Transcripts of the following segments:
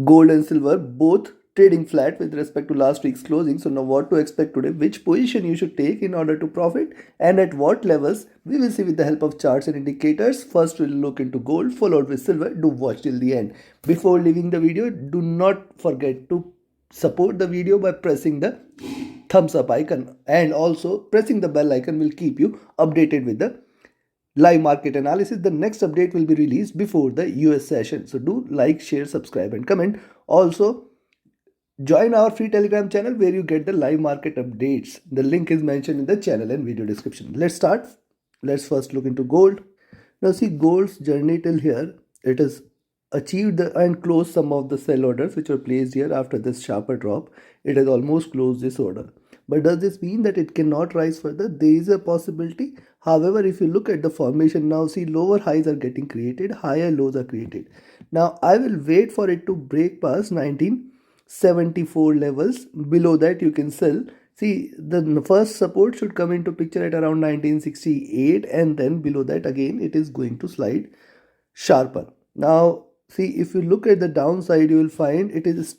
Gold and silver both trading flat with respect to last week's closing. So now what to expect today, which position you should take in order to profit, and at what levels, we will see with the help of charts and indicators. First we'll look into gold followed with silver. Do watch till the end. Before leaving the video, do not forget to support the video by pressing the thumbs up icon, and also pressing the bell icon will keep you updated with the live market analysis. The next update will be released before the US session. So do like, share, subscribe and comment. Also join our free Telegram channel where you get the live market updates. The link is mentioned in the channel and video description. Let's start. Let's first look into gold. Now see gold's journey till here. It has achieved and closed some of the sell orders which were placed here after this sharper drop. It has almost closed this order. But does this mean that it cannot rise further? There is a possibility. However, if you look at the formation now, see lower highs are getting created, higher lows are created. Now I will wait for it to break past 1974 levels. Below that you can sell. See, the first support should come into picture at around 1968, and then below that again it is going to slide sharper. Now see, if you look at the downside, you will find it is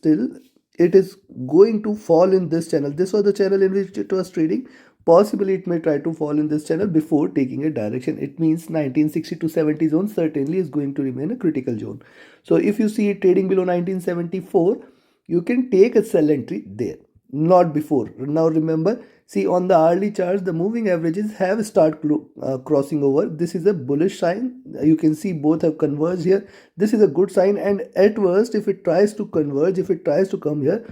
going to fall in this channel. This was the channel in which it was trading. Possibly it may try to fall in this channel before taking a direction. It means 1960 to 70 zone certainly is going to remain a critical zone. So if you see it trading below 1974, you can take a sell entry there, not before. Now remember, see on the hourly charts, the moving averages have crossing over. This is a bullish sign. You can see both have converged here. This is a good sign, and at worst, if it tries to converge, if it tries to come here,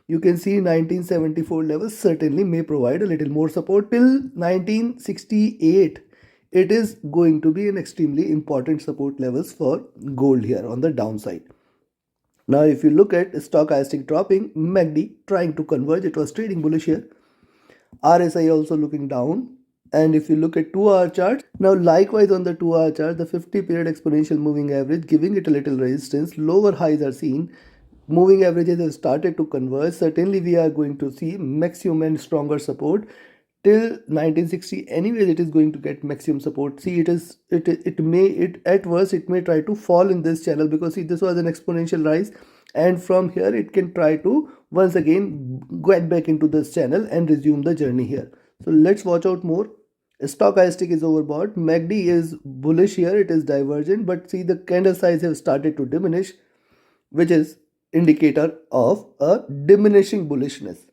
you can see 1974 levels certainly may provide a little more support till 1968. It is going to be an extremely important support levels for gold here on the downside. Now if you look at stochastic dropping, MACD trying to converge, it was trading bullish here. RSI also looking down. And if you look at 2-hour chart, now likewise on the 2-hour chart, the 50 period exponential moving average giving it a little resistance. Lower highs are seen. Moving averages have started to converge. Certainly we are going to see maximum and stronger support till 1960. Anyways, it is going to get maximum support. See, at worst it may try to fall in this channel, because see, this was an exponential rise, and from here it can try to once again get back into this channel and resume the journey here. So let's watch out more. Stochastic is overbought. MACD is bullish here. It is divergent, but see the candle size have started to diminish, which is indicator of a diminishing bullishness.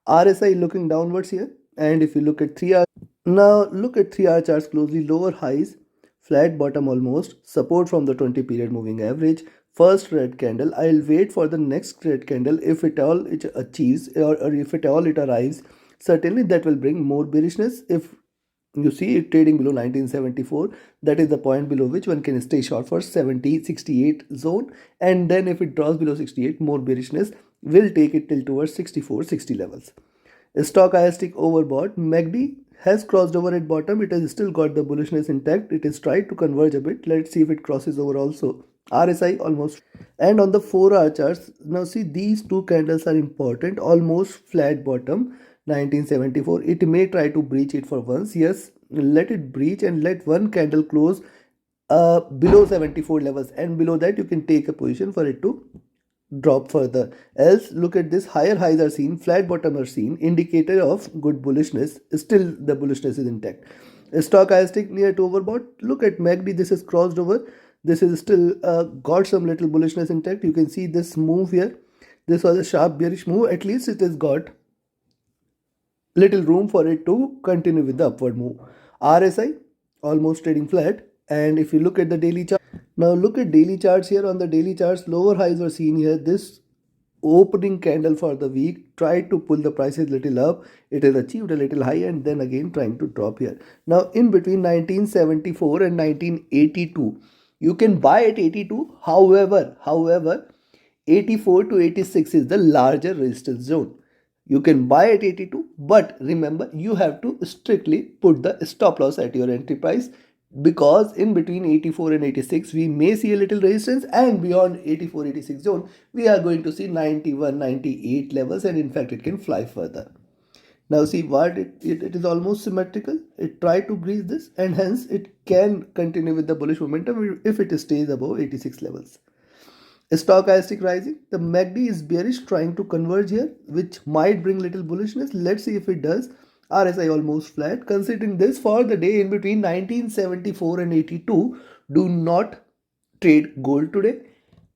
RSI looking downwards here. And if you look at 3-hour, now look at 3-hour charts closely. Lower highs, flat bottom almost, support from the 20 period moving average, first red candle. I'll wait for the next red candle. If at all it achieves, or if at all it arrives, certainly that will bring more bearishness. If you see it trading below 1974, that is the point below which one can stay short for 68 zone, and then if it draws below 68, more bearishness will take it till towards 64-60 levels. Stochastic overbought. MACD has crossed over at bottom. It has still got the bullishness intact. It has tried to converge a bit. Let's see if it crosses over also. RSI almost. And on the 4-hour charts, now see these two candles are important. Almost flat bottom 1974. It may try to breach it for once. Yes, let it breach and let one candle close below 74 levels, and below that you can take a position for it to drop further. Else look at this, higher highs are seen, flat bottom are seen, indicator of good bullishness. Still the bullishness is intact. Stochastic near to overbought. Look at MACD, this is crossed over. This is still got some little bullishness intact. You can see this move here. This was a sharp bearish move. At least it has got little room for it to continue with the upward move. RSI almost trading flat. And if you look at the daily chart, now look at daily charts here. On the daily charts, lower highs were seen here. This opening candle for the week tried to pull the prices little up. It has achieved a little high and then again trying to drop here. Now in between 1974 and 1982, you can buy at 82. However, 84 to 86 is the larger resistance zone. You can buy at 82, but remember you have to strictly put the stop loss at your entry price, because in between 84 and 86 we may see a little resistance, and beyond 84-86 zone we are going to see 91-98 levels, and in fact it can fly further. Now see what it is almost symmetrical. It tried to breach this, and hence it can continue with the bullish momentum if it stays above 86 levels. Stochastic rising, the MACD is bearish trying to converge here, which might bring little bullishness. Let's see if it does. RSI almost flat. Considering this, for the day in between 1974 and 82, do not trade gold today.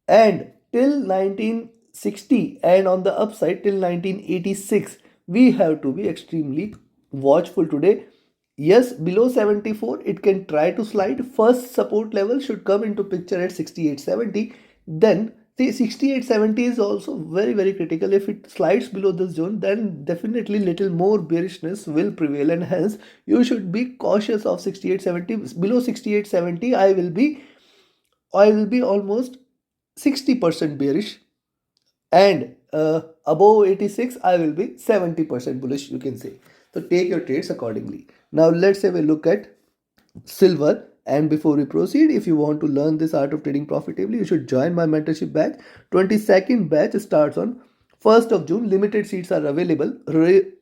And till 1960 and on the upside till 1986, we have to be extremely watchful today. Yes, below 74, it can try to slide. First support level should come into picture at 68.70. Then the 68.70 is also very critical. If it slides below this zone, then definitely little more bearishness will prevail, and hence you should be cautious of 68.70. Below 68.70, I will be almost 60% bearish, and above 86 I will be 70% bullish, you can say. So take your trades accordingly. Now let's have a look at silver. And before we proceed, if you want to learn this art of trading profitably, you should join my mentorship batch. 22nd batch starts on 1st of June. Limited seats are available.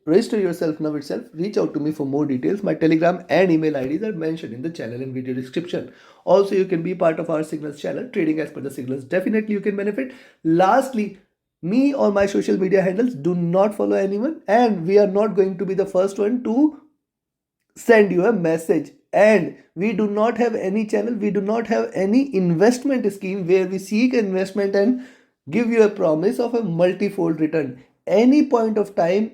Register yourself now itself. Reach out to me for more details. My Telegram and email IDs are mentioned in the channel and video description. Also, you can be part of our signals channel, trading as per the signals. Definitely you can benefit. Lastly, me or my social media handles, do not follow anyone, and we are not going to be the first one to send you a message. And we do not have any channel, we do not have any investment scheme where we seek investment and give you a promise of a multifold return. Any point of time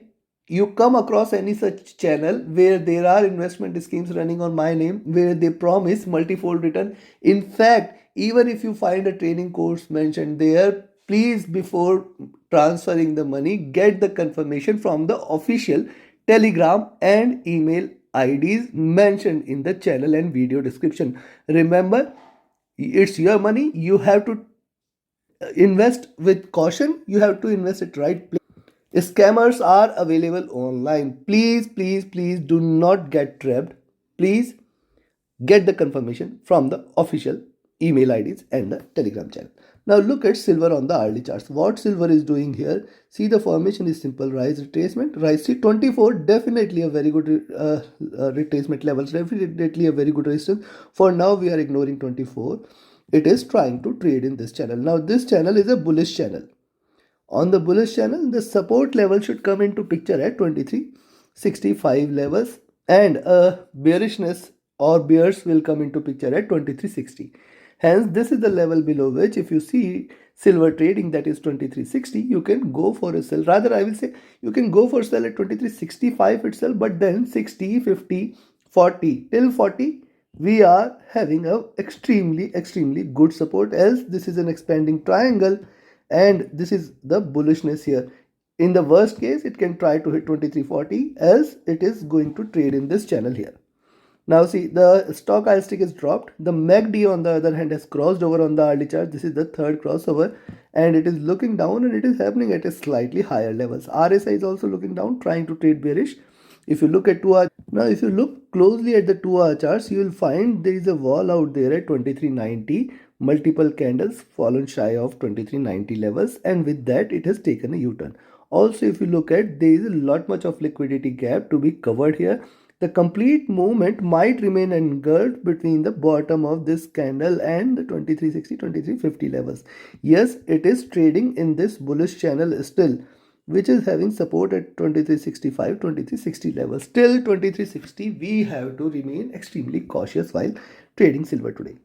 you come across any such channel where there are investment schemes running on my name where they promise multifold return, in fact, even if you find a training course mentioned there, please, before transferring the money, get the confirmation from the official Telegram and email IDs mentioned in the channel and video description. Remember, it's your money. You have to invest with caution. You have to invest it right. Scammers are available online. Please do not get trapped. Please get the confirmation from the official email IDs and the Telegram channel. Now look at silver on the hourly charts. What silver is doing here? See, the formation is simple rise retracement. Rise, see, 24, definitely a very good retracement levels, definitely a very good resistance. For now we are ignoring 24. It is trying to trade in this channel. Now this channel is a bullish channel. On the bullish channel, the support level should come into picture at 2365 levels, and a bearishness or bears will come into picture at 2360. Hence, this is the level below which, if you see silver trading, that is 2360, you can go for a sell. Rather, I will say you can go for sell at 2365 itself, but then 60, 50, 40 till 40, we are having a extremely good support, as this is an expanding triangle and this is the bullishness here. In the worst case, it can try to hit 2340, as it is going to trade in this channel here. Now see, the stochastic is dropped. The MACD on the other hand has crossed over on the hourly chart. This is the third crossover, and it is looking down, and it is happening at a slightly higher levels. RSI is also looking down, trying to trade bearish. If you look at 2 hour, now if you look closely at the 2 hour charts, you will find there is a wall out there at 2390. Multiple candles fallen shy of 2390 levels, and with that it has taken a U-turn. Also, if you look at, there is a lot much of liquidity gap to be covered here. The complete movement might remain anchored between the bottom of this candle and the 2360, 2350 levels. Yes, it is trading in this bullish channel still, which is having support at 2365, 2360 levels. Till 2360, we have to remain extremely cautious while trading silver today.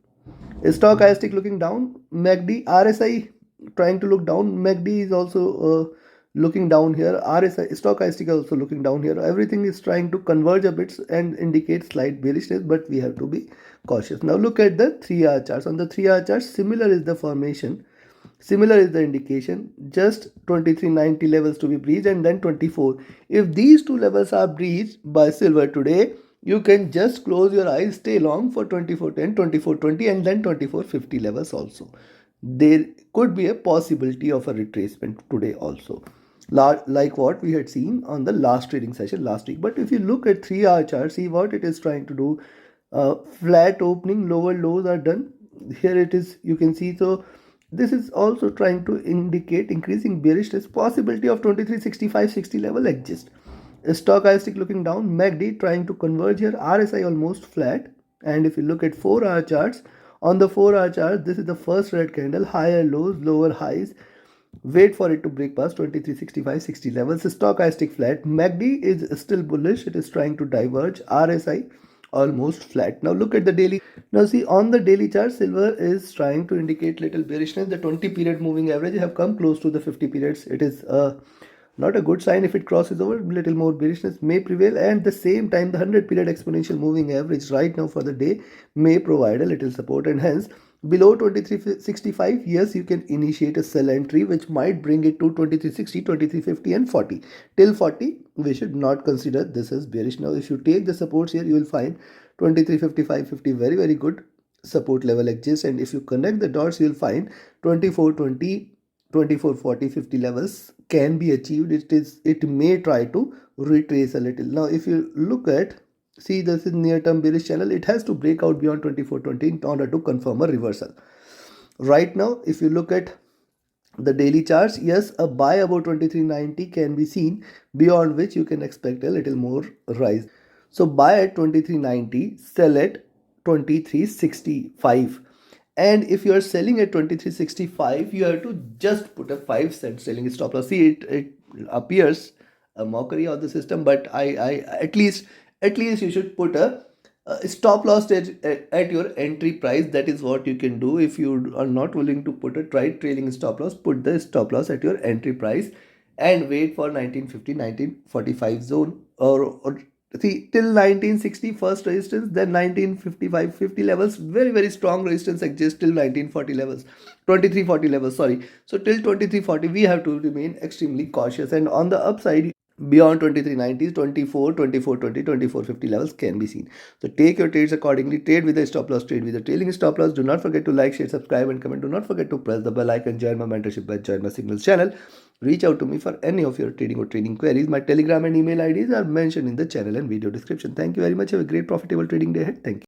Stochastic looking down, MACD, RSI trying to look down, MACD is also looking down here, RSI, stochastic is also looking down here. Everything is trying to converge a bit and indicate slight bearishness, but we have to be cautious. Now look at the 3 hour charts. On the 3 hour charts, similar is the formation, similar is the indication, just 2390 levels to be breached, and then 24. If these two levels are breached by silver today, you can just close your eyes, stay long for 2410, 2420, and then 2450 levels also. There could be a possibility of a retracement today also, like what we had seen on the last trading session last week. But if you look at 3 hour chart, see what it is trying to do. Flat opening, lower lows are done. Here it is, you can see. So this is also trying to indicate increasing bearishness, possibility of 2365-60 level exists. Stochastic looking down, MACD trying to converge here, RSI almost flat. And if you look at 4 hour charts, On the 4-hour chart, this is the first red candle, higher lows, lower highs. Wait for it to break past 2365 60 levels. Stochastic flat. MACD is still bullish. It is trying to diverge. RSI almost flat. Now look at the daily. Now see, on the daily chart, silver is trying to indicate little bearishness. The 20 period moving average have come close to the 50 periods. It is not a good sign. If it crosses over, little more bearishness may prevail, and the same time the 100 period exponential moving average right now for the day may provide a little support, and hence below 2365, yes, you can initiate a sell entry which might bring it to 2360, 2350 and 40. Till 40 we should not consider this as bearish. Now if you take the supports here, you will find 2355, 50 very good support level exists, and if you connect the dots, you will find 2420, 2440, 50 levels can be achieved. It may try to retrace a little. Now if you look at, see, this is near term bearish channel. It has to break out beyond 2420 in order to confirm a reversal. Right now if you look at the daily charts, yes, a buy above 2390 can be seen, beyond which you can expect a little more rise. So buy at 2390, sell at 2365. And if you are selling at 2365, you have to just put a 5 cent selling stop loss. See, it appears a mockery of the system, but I at least you should put a stop loss at your entry price. That is what you can do. If you are not willing to put a trailing stop loss, put the stop loss at your entry price and wait for 1950, 1945 zone, or see, till 1960 first resistance, then 1955 50 levels, very strong resistance exists till 1940 levels, 2340 levels, sorry. So till 2340 we have to remain extremely cautious, and on the upside beyond 2390s, 24 2420, 2450 levels can be seen. So take your trades accordingly. Trade with a stop loss, trade with a trailing stop loss. Do not forget to like, share, subscribe and comment. Do not forget to press the bell icon. Join my mentorship batch, join my signals channel. Reach out to me for any of your trading or trading queries. My Telegram and email IDs are mentioned in the channel and video description. Thank you very much. Have a great profitable trading day ahead. Thank you.